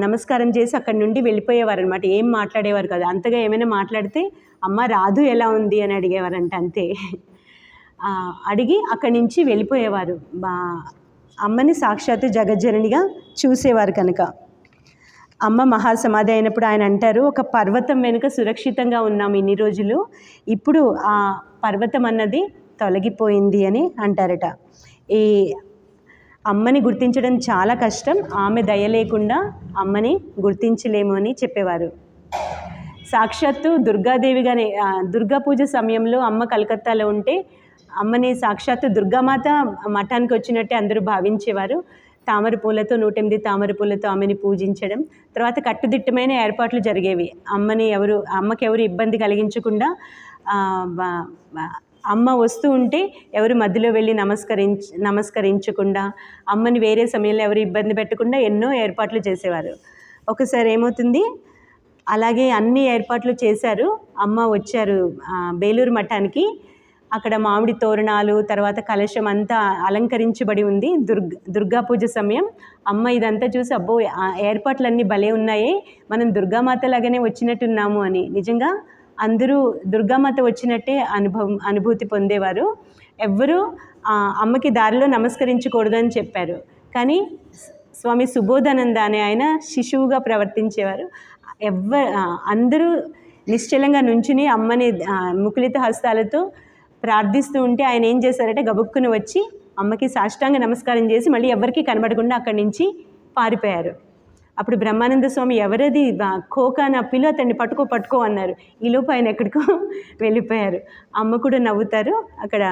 నమస్కారం చేసి అక్కడి నుండి వెళ్ళిపోయేవారు అనమాట. ఏం మాట్లాడేవారు కాదు. అంతగా ఏమైనా మాట్లాడితే అమ్మ రాధు ఎలా ఉంది అని అడిగేవారంట, అంతే. అడిగి అక్కడి నుంచి వెళ్ళిపోయేవారు. అమ్మని సాక్షాత్తు జగజ్జననిగా చూసేవారు కనుక. అమ్మ మహాసమాధి అయినప్పుడు ఆయన అంటారు, ఒక పర్వతం వెనుక సురక్షితంగా ఉన్నాము ఇన్ని రోజులు, ఇప్పుడు ఆ పర్వతం అన్నది తొలగిపోయింది అని అంటారట. ఈ అమ్మని గుర్తించడం చాలా కష్టం, ఆమె దయ లేకుండా అమ్మని గుర్తించలేము అని చెప్పేవారు. సాక్షాత్తు దుర్గాదేవిగానే దుర్గా పూజ సమయంలో అమ్మ కలకత్తాలో ఉంటే అమ్మని సాక్షాత్తు దుర్గామాత మఠానికి వచ్చినట్టే అందరూ భావించేవారు. తామర పూలతో 108 తామర పూలతో ఆమెని పూజించడం, తర్వాత కట్టుదిట్టమైన ఏర్పాట్లు జరిగేవి. అమ్మకి ఎవరు ఇబ్బంది కలిగించకుండా అమ్మ వస్తూ ఉంటే ఎవరు మధ్యలో వెళ్ళి నమస్కరించకుండా, అమ్మని వేరే సమయంలో ఎవరు ఇబ్బంది పెట్టకుండా ఎన్నో ఏర్పాట్లు చేసేవారు. ఒకసారి ఏమవుతుంది, అలాగే అన్ని ఏర్పాట్లు చేశారు. అమ్మ వచ్చారు బేలూరు మఠానికి. అక్కడ మామిడి తోరణాలు, తర్వాత కలశం అంతా అలంకరించబడి ఉంది. దుర్గా పూజ సమయం. అమ్మ ఇదంతా చూసి అబ్బో ఏర్పాట్లన్నీ భలే ఉన్నాయే, మనం దుర్గామాత లాగానే వచ్చినట్టున్నాము అని నిజంగా అందరూ దుర్గామాత వచ్చినట్టే అనుభూతి పొందేవారు. ఎవ్వరూ అమ్మకి దారిలో నమస్కరించకూడదు అని చెప్పారు. కానీ స్వామి సుబోధానంద అనే ఆయన శిశువుగా ప్రవర్తించేవారు. అందరూ నిశ్చలంగా నుంచుని అమ్మని ముకుళిత హస్తాలతో ప్రార్థిస్తూ ఉంటే ఆయన ఏం చేశారంటే గబుక్కుని వచ్చి అమ్మకి సాష్టాంగ నమస్కారం చేసి మళ్ళీ ఎవరికీ కనబడకుండా అక్కడి నుంచి పారిపోయారు. అప్పుడు బ్రహ్మానంద స్వామి ఎవరది కోక నా పిల్ల, అతన్ని పట్టుకో అన్నారు. ఈలోపు ఆయన ఎక్కడికో వెళ్ళిపోయారు. అమ్మ కూడా నవ్వుతారు. అక్కడ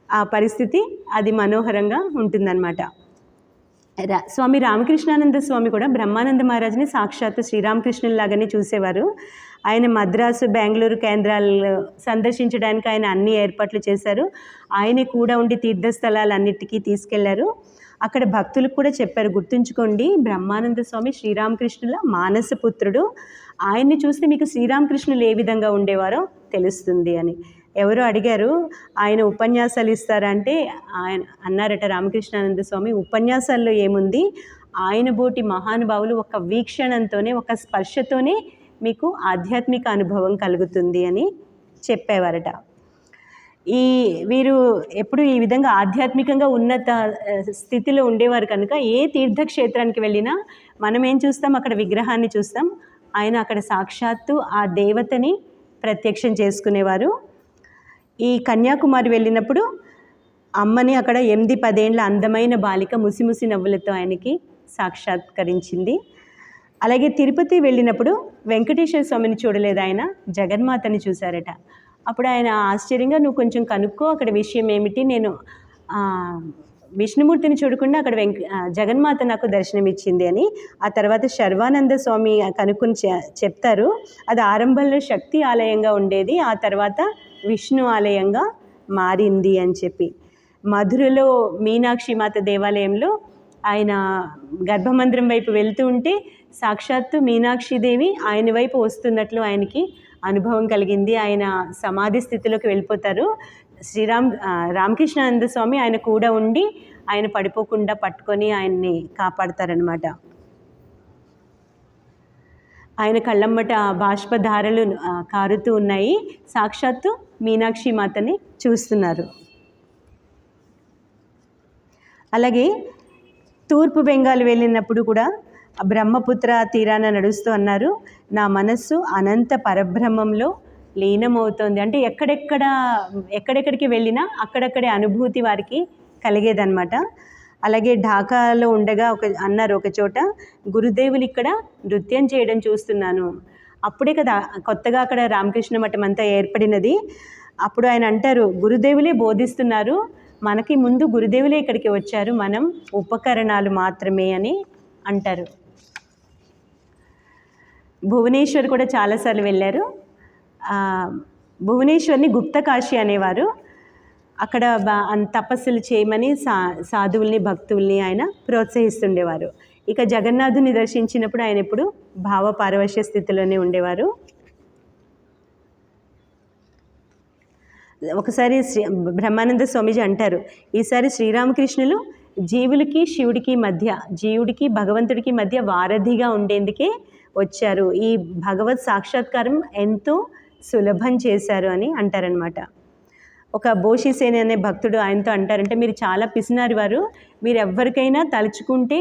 ఆ పరిస్థితి అది మనోహరంగా ఉంటుందన్నమాట. స్వామి రామకృష్ణానంద స్వామి కూడా బ్రహ్మానంద మహారాజ్ని సాక్షాత్తు శ్రీరామకృష్ణుల్లాగానే చూసేవారు. ఆయన మద్రాసు, బెంగళూరు కేంద్రాలు సందర్శించడానికి ఆయన అన్ని ఏర్పాట్లు చేశారు. ఆయనే కూడా ఉండి తీర్థస్థలాలన్నిటికీ తీసుకెళ్లారు. అక్కడ భక్తులకు కూడా చెప్పారు, గుర్తుంచుకోండి బ్రహ్మానంద స్వామి శ్రీరామకృష్ణుల మానసపుత్రుడు, ఆయన్ని చూస్తే మీకు శ్రీరామకృష్ణులు ఏ విధంగా ఉండేవారో తెలుస్తుంది అని. ఎవరో అడిగారు, ఆయన ఉపన్యాసాలు ఇస్తారంటే ఆయన అన్నారట రామకృష్ణానంద స్వామి, ఉపన్యాసాల్లో ఏముంది, ఆయన బోటి మహానుభావులు ఒక వీక్షణంతోనే, ఒక స్పర్శతోనే మీకు ఆధ్యాత్మిక అనుభవం కలుగుతుంది అని చెప్పేవారట. వీరు ఎప్పుడు ఈ విధంగా ఆధ్యాత్మికంగా ఉన్నత స్థితిలో ఉండేవారు కనుక ఏ తీర్థక్షేత్రానికి వెళ్ళినా మనం ఏం చూస్తాం, అక్కడ విగ్రహాన్ని చూస్తాం. ఆయన అక్కడ సాక్షాత్తు ఆ దేవతని ప్రత్యక్షం చేసుకునేవారు. ఈ కన్యాకుమారి వెళ్ళినప్పుడు అమ్మని అక్కడ 8-10 ఏళ్ల అందమైన బాలిక ముసిముసి నవ్వులతో ఆయనకి సాక్షాత్కరించింది. అలాగే తిరుపతి వెళ్ళినప్పుడు వెంకటేశ్వర స్వామిని చూడలేదు, ఆయన జగన్మాతని చూశారట. అప్పుడు ఆయన ఆశ్చర్యంగా, నువ్వు కొంచెం కనుక్కో అక్కడ విషయం ఏమిటి, నేను విష్ణుమూర్తిని చూడకుండా అక్కడ జగన్మాత నాకు దర్శనమిచ్చింది అని. ఆ తర్వాత శర్వానంద స్వామి కనుక్కుని చెప్తారు, అది ఆరంభంలో శక్తి ఆలయంగా ఉండేది, ఆ తర్వాత విష్ణు ఆలయంగా మారింది అని చెప్పి. మధురలో మీనాక్షి మాత దేవాలయంలో ఆయన గర్భమందిరం వైపు వెళ్తూ ఉంటే సాక్షాత్తు మీనాక్షిదేవి ఆయన వైపు వస్తున్నట్లు ఆయనకి అనుభవం కలిగింది. ఆయన సమాధి స్థితిలోకి వెళ్ళిపోతారు. రామకృష్ణానంద స్వామి ఆయన కూడా ఉండి ఆయన పడిపోకుండా పట్టుకొని ఆయన్ని కాపాడతారనమాట. ఆయన కళ్ళమ్మట బాష్పధారలు కారుతూ ఉన్నాయి, సాక్షాత్తు మీనాక్షి మాతని చూస్తున్నారు. అలాగే తూర్పు బెంగాల్ వెళ్ళినప్పుడు కూడా బ్రహ్మపుత్ర తీరాన నడుస్తూ అన్నారు, నా మనస్సు అనంత పరబ్రహ్మంలో లీనమవుతోంది. అంటే ఎక్కడెక్కడికి వెళ్ళినా అక్కడక్కడే అనుభూతి వారికి కలిగేదన్నమాట. అలాగే ఢాకాలో ఉండగా అన్నారు ఒక చోట, గురుదేవులు ఇక్కడ నృత్యం చేయడం చూస్తున్నాను. అప్పుడే కదా కొత్తగా అక్కడ రామకృష్ణ మఠం అంతా ఏర్పడినది. అప్పుడు ఆయన అంటారు, గురుదేవులే బోధిస్తున్నారు, మనకి ముందు గురుదేవులే ఇక్కడికి వచ్చారు, మనం ఉపకరణాలు మాత్రమే అని అంటారు. భువనేశ్వర్ కూడా చాలాసార్లు వెళ్ళారు. భువనేశ్వర్ని గుప్త కాశీ అనేవారు. అక్కడ తపస్సులు చేయమని సాధువుల్ని భక్తుల్ని ఆయన ప్రోత్సహిస్తుండేవారు. ఇక జగన్నాథుని దర్శించినప్పుడు ఆయన ఎప్పుడు భావ పారవశ్య స్థితిలోనే ఉండేవారు. ఒకసారి బ్రహ్మానంద స్వామీజీ అంటారు, ఈసారి శ్రీరామకృష్ణులు జీవులకి శివుడికి మధ్య, జీవుడికి భగవంతుడికి మధ్య వారధిగా ఉండేందుకే వచ్చారు. ఈ భగవత్ సాక్షాత్కారం ఎంతో సులభం చేశారు అని అంటారనమాట. ఒక బోషిసేని అనే భక్తుడు ఆయనతో అంటారంటే, మీరు చాలా పిసినారి వారు, మీరు ఎవరికైనా తలుచుకుంటే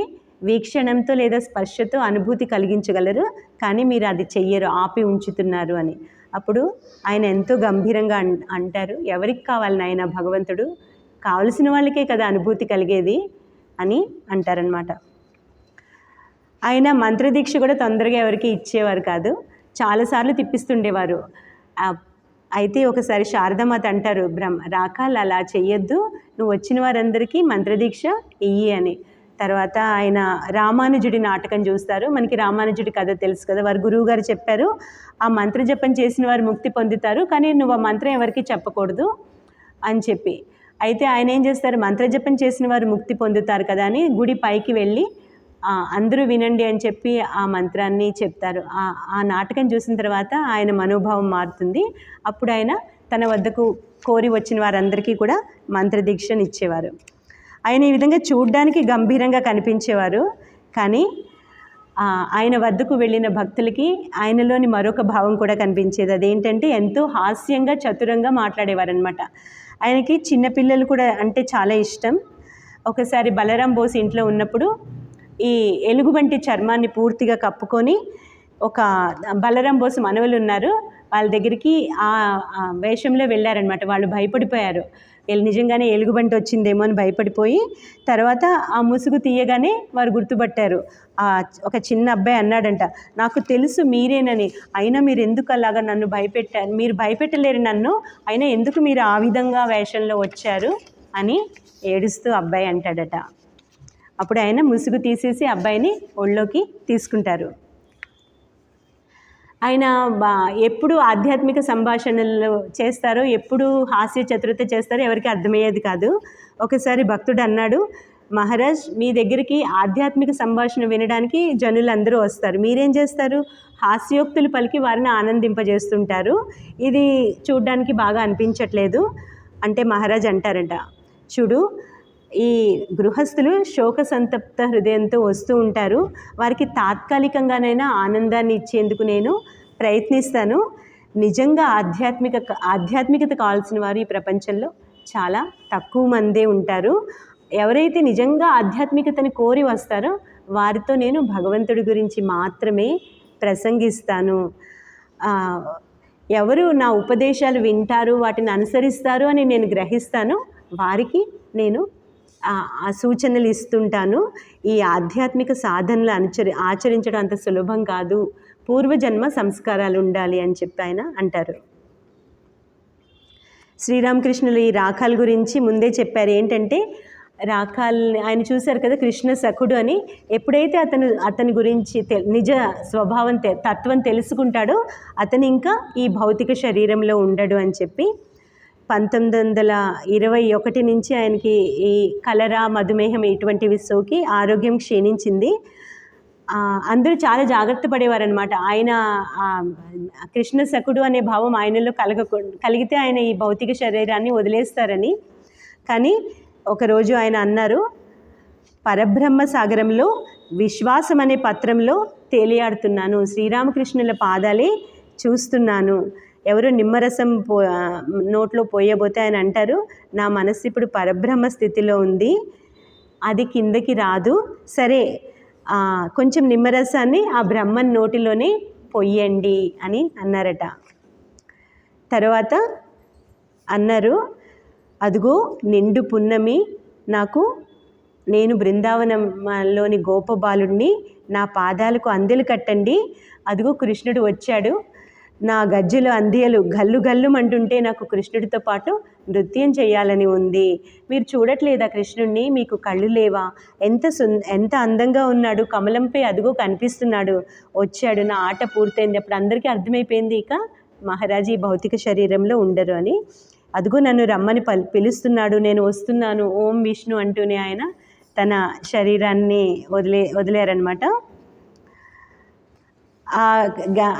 వీక్షణంతో లేదా స్పర్శతో అనుభూతి కలిగించగలరు, కానీ మీరు అది చెయ్యరు, ఆపి ఉంచుతున్నారు అని. అప్పుడు ఆయన ఎంతో గంభీరంగా అంటారు, ఎవరికి కావాలి నాయన భగవంతుడు, కావలసిన వాళ్ళకే కదా అనుభూతి కలిగేది అని అంటారనమాట. ఆయన మంత్రదీక్ష కూడా తొందరగా ఎవరికి ఇచ్చేవారు కాదు, చాలాసార్లు తిప్పిస్తుండేవారు. అయితే ఒకసారి శారదామాత అంటారు, రాకాల్ అలా చెయ్యొద్దు, నువ్వు వచ్చిన వారందరికీ మంత్రదీక్ష ఇయ్యి అని. తర్వాత ఆయన రామానుజుడి నాటకం చూస్తారు. మనకి రామానుజుడి కథ తెలుసు కదా, వారు గురువు గారు చెప్పారు, ఆ మంత్రజపం చేసిన వారు ముక్తి పొందుతారు, కానీ నువ్వు ఆ మంత్రం ఎవరికి చెప్పకూడదు అని చెప్పి. అయితే ఆయన ఏం చేస్తారు, మంత్రజపం చేసిన వారు ముక్తి పొందుతారు కదా అని గుడి పైకి వెళ్ళి అందరూ వినండి అని చెప్పి ఆ మంత్రాన్ని చెప్తారు. ఆ నాటకం చూసిన తర్వాత ఆయన మనోభావం మారుతుంది. అప్పుడు ఆయన తన వద్దకు కోరి వచ్చిన వారందరికీ కూడా మంత్రదీక్షను ఇచ్చేవారు. ఆయన ఈ విధంగా చూడ్డానికి గంభీరంగా కనిపించేవారు, కానీ ఆయన వద్దకు వెళ్ళిన భక్తులకి ఆయనలోని మరొక భావం కూడా కనిపించేది. అదేంటంటే ఎంతో హాస్యంగా చతురంగా మాట్లాడేవారనమాట. ఆయనకి చిన్నపిల్లలు కూడా అంటే చాలా ఇష్టం. ఒకసారి బలరాం బోస్ ఇంట్లో ఉన్నప్పుడు ఈ ఎలుగుబంటి చర్మాన్ని పూర్తిగా కప్పుకొని ఒక బలరాం బోస్ మనవలు ఉన్నారు, వాళ్ళ దగ్గరికి ఆ వేషంలో వెళ్ళారనమాట. వాళ్ళు భయపడిపోయారు, నిజంగానే ఎలుగుబంటి వచ్చిందేమో అని భయపడిపోయి, తర్వాత ఆ ముసుగు తీయగానే వారు గుర్తుపట్టారు. ఒక చిన్న అబ్బాయి అన్నాడంట, నాకు తెలుసు మీరేనని, అయినా మీరు ఎందుకు అలాగా నన్ను భయపెట్టారు, మీరు భయపెట్టలేరు నన్ను, అయినా ఎందుకు మీరు ఆ విధంగా వేషంలో వచ్చారు అని ఏడుస్తూ అబ్బాయి అంటాడట. అప్పుడు ఆయన ముసుగు తీసేసి అబ్బాయిని ఒళ్ళోకి తీసుకుంటారు. ఆయన ఎప్పుడు ఆధ్యాత్మిక సంభాషణలు చేస్తారో, ఎప్పుడు హాస్య చతురత చేస్తారో ఎవరికి అర్థమయ్యేది కాదు. ఒకసారి భక్తుడు అన్నాడు, మహారాజ్ మీ దగ్గరికి ఆధ్యాత్మిక సంభాషణ వినడానికి జనులందరూ వస్తారు, మీరేం చేస్తారు, హాస్యోక్తులు పలికి వారిని ఆనందింపజేస్తుంటారు, ఇది చూడ్డానికి బాగా అనిపించట్లేదు అంటే మహారాజ్ అంటారంట, చూడు ఈ గృహస్థులు శోక సంతప్త హృదయంతో వస్తూ ఉంటారు, వారికి తాత్కాలికంగానైనా ఆనందాన్ని ఇచ్చేందుకు నేను ప్రయత్నిస్తాను, నిజంగా ఆధ్యాత్మికత కావాల్సిన వారు ఈ ప్రపంచంలో చాలా తక్కువ మందే ఉంటారు, ఎవరైతే నిజంగా ఆధ్యాత్మికతని కోరి వస్తారో వారితో నేను భగవంతుడి గురించి మాత్రమే ప్రసంగిస్తాను, ఎవరు నా ఉపదేశాలు వింటారు వాటిని అనుసరిస్తారు అని నేను గ్రహిస్తాను, వారికి నేను ఆ సూచనలు ఇస్తుంటాను, ఈ ఆధ్యాత్మిక సాధనలు ఆచరించడం అంత సులభం కాదు, పూర్వజన్మ సంస్కారాలు ఉండాలి అని చెప్పి ఆయన అంటారు. శ్రీరామకృష్ణులు ఈ రాఖాల్ గురించి ముందే చెప్పారు. ఏంటంటే రాఖాల్ ఆయన చూశారు కదా, కృష్ణ సఖుడు అని, ఎప్పుడైతే అతని గురించి నిజ స్వభావం తత్వం తెలుసుకుంటాడో అతను ఇంకా ఈ భౌతిక శరీరంలో ఉండడు అని చెప్పి 1921 నుంచి ఆయనకి ఈ కలరా, మధుమేహం ఇటువంటివి సోకి ఆరోగ్యం క్షీణించింది. అందరూ చాలా జాగ్రత్త పడేవారనమాట. ఆయన కృష్ణ సఖుడు అనే భావం ఆయనలో కలిగితే ఆయన ఈ భౌతిక శరీరాన్ని వదిలేస్తారని. కానీ ఒకరోజు ఆయన అన్నారు, పరబ్రహ్మ సాగరంలో విశ్వాసం అనే పత్రంలో తేలియాడుతున్నాను, శ్రీరామకృష్ణుల పాదాలే చూస్తున్నాను, ఎవరు నిమ్మరసం నోట్లో పోయబోతే ఆయన అంటారు, నా మనస్సు ఇప్పుడు పరబ్రహ్మ స్థితిలో ఉంది, అది కిందకి రాదు, సరే కొంచెం నిమ్మరసాన్ని ఆ బ్రహ్మన్ నోటిలోనే పొయ్యండి అని అన్నారట. తర్వాత అన్నారు, అదిగో నిండు పున్నమి, నేను బృందావనంలోని గోపబాలుడిని, నా పాదాలకు అందెలు కట్టండి, అదిగో కృష్ణుడు వచ్చాడు, నా గజ్జెలు అందియలు గల్లు గల్లుమంటుంటే నాకు కృష్ణుడితో పాటు నృత్యం చేయాలని ఉంది, మీరు చూడట్లేదా కృష్ణుడిని, మీకు కళ్ళు లేవా, ఎంత అందంగా ఉన్నాడు, కమలంపై అదిగో కనిపిస్తున్నాడు, వచ్చాడు, నా ఆట పూర్తయింది. అప్పుడు అందరికీ అర్థమైపోయింది, ఇక మహారాజు ఈ భౌతిక శరీరంలో ఉండరు అని. అదిగో నన్ను రమ్మని పిలుస్తున్నాడు, నేను వస్తున్నాను, ఓం విష్ణు అంటూనే ఆయన తన శరీరాన్ని వదిలేరనమాట.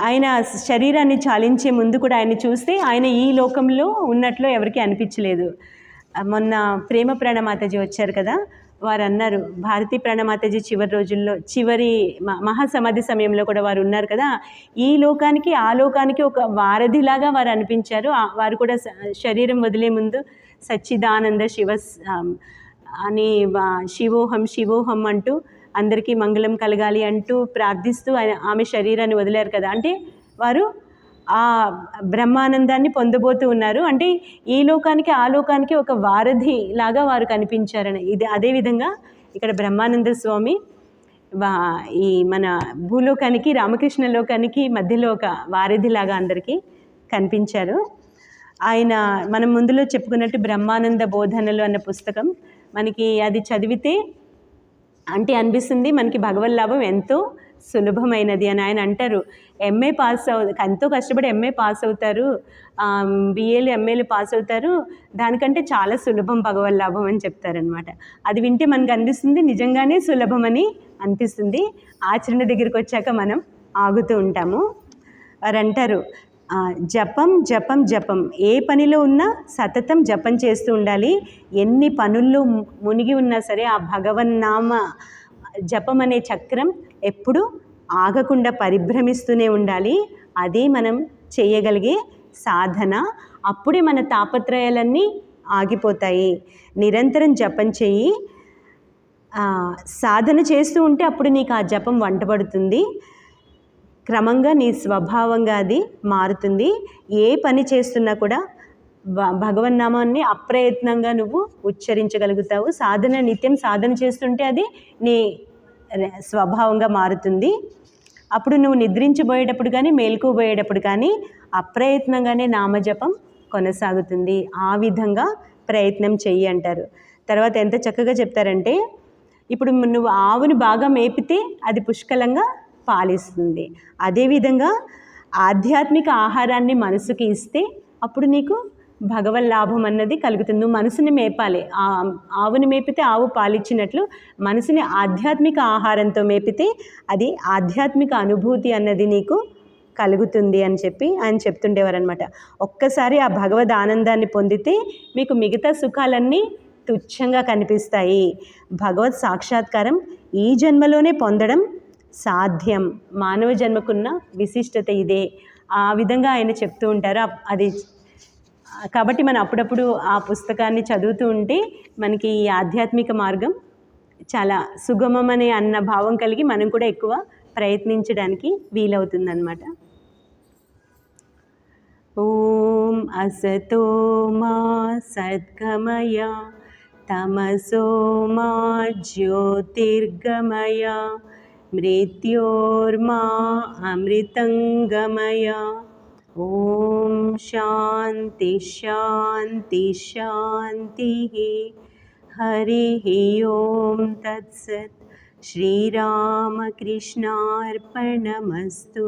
ఆయన శరీరాన్ని చాలించే ముందు కూడా ఆయన్ని చూస్తే ఆయన ఈ లోకంలో ఉన్నట్లు ఎవరికీ అనిపించలేదు. మొన్న ప్రేమ ప్రాణమాతాజీ వచ్చారు కదా, వారు అన్నారు, భారతీ ప్రాణమాతాజీ చివరి రోజుల్లో చివరి మహాసమాధి సమయంలో కూడా వారు ఉన్నారు కదా, ఈ లోకానికి ఆ లోకానికి ఒక వారధిలాగా వారు అనిపించారు. వారు కూడా శరీరం వదిలే ముందు సచ్చిదానంద అని శివోహం శివోహం అంటూ అందరికీ మంగళం కలగాలి అంటూ ప్రార్థిస్తూ ఆమె శరీరాన్ని వదిలారు కదా. అంటే వారు ఆ బ్రహ్మానందాన్ని పొందబోతూ ఉన్నారు. అంటే ఈ లోకానికి ఆ లోకానికి ఒక వారధి లాగా వారు కనిపించారని. ఇది అదేవిధంగా ఇక్కడ బ్రహ్మానంద స్వామి ఈ మన భూలోకానికి రామకృష్ణ లోకానికి మధ్యలో ఒక వారధిలాగా అందరికీ కనిపించారు. ఆయన మనం ముందులో చెప్పుకున్నట్టు బ్రహ్మానంద బోధనలు అన్న పుస్తకం మనకి అది చదివితే అంటే అనిపిస్తుంది మనకి భగవన్ లాభం ఎంతో సులభమైనది అని ఆయన అంటారు. ఎంఏ పాస్ ఎంతో కష్టపడి ఎంఏ పాస్ అవుతారు, బిఏలు ఎంఏలు పాస్ అవుతారు, దానికంటే చాలా సులభం భగవన్ లాభం అని చెప్తారనమాట. అది వింటే మనకు అనిపిస్తుంది నిజంగానే సులభమని అనిపిస్తుంది. ఆచరణ దగ్గరికి వచ్చాక మనం ఆగుతూ ఉంటాము. వారు అంటారు, జపం జపం జపం, ఏ పనిలో ఉన్నా సతతం జపం చేస్తూ ఉండాలి. ఎన్ని పనుల్లో మునిగి ఉన్నా సరే ఆ భగవన్నామ జపం అనే చక్రం ఎప్పుడు ఆగకుండా పరిభ్రమిస్తూనే ఉండాలి. అదే మనం చేయగలిగే సాధన. అప్పుడే మన తాపత్రయాలన్నీ ఆగిపోతాయి. నిరంతరం జపం చేయి, సాధన చేస్తూ ఉంటే అప్పుడు నీకు ఆ జపం వంటబడుతుంది. క్రమంగా నీ స్వభావంగా అది మారుతుంది. ఏ పని చేస్తున్నా కూడా భగవన్నామాన్ని అప్రయత్నంగా నువ్వు ఉచ్చరించగలుగుతావు. సాధన నిత్యం సాధన చేస్తుంటే అది నీ స్వభావంగా మారుతుంది. అప్పుడు నువ్వు నిద్రించబోయేటప్పుడు కానీ మేల్కోబోయేటప్పుడు కానీ అప్రయత్నంగానే నామజపం కొనసాగుతుంది. ఆ విధంగా ప్రయత్నం చెయ్యి అంటారు. తర్వాత ఎంత చక్కగా చెప్తారంటే, ఇప్పుడు నువ్వు ఆవుని బాగా మేపితే అది పుష్కలంగా పాలిస్తుంది. అదేవిధంగా ఆధ్యాత్మిక ఆహారాన్ని మనసుకి ఇస్తే అప్పుడు నీకు భగవన్ లాభం అన్నది కలుగుతుంది. నువ్వు మనసుని మేపాలి. ఆవుని మేపితే ఆవు పాలిచ్చినట్లు మనసుని ఆధ్యాత్మిక ఆహారంతో మేపితే అది ఆధ్యాత్మిక అనుభూతి అన్నది నీకు కలుగుతుంది అని చెప్పి ఆయన చెప్తుండేవారు అనమాట. ఒక్కసారి ఆ భగవద్ ఆనందాన్ని పొందితే మీకు మిగతా సుఖాలన్నీ తుచ్చంగా కనిపిస్తాయి. భగవత్ సాక్షాత్కారం ఈ జన్మలోనే పొందడం సాధ్యం. మానవ జన్మకున్న విశిష్టత ఇదే. ఆ విధంగా ఆయన చెప్తూ ఉంటారు. అది కాబట్టి మనం అప్పుడప్పుడు ఆ పుస్తకాన్ని చదువుతూ ఉంటే మనకి ఈ ఆధ్యాత్మిక మార్గం చాలా సుగమమనే అన్న భావం కలిగి మనం కూడా ఎక్కువ ప్రయత్నించడానికి వీలవుతుందన్నమాట. ఓం అసతో మా సద్గమయ తమసో మా జ్యోతిర్గమయ మృత్యోర్మా అమృతంగమయ. ఓం శాంతి శాంతి శాంతి. హరి ఓం తత్సత్. శ్రీరామకృష్ణార్పణమస్తు.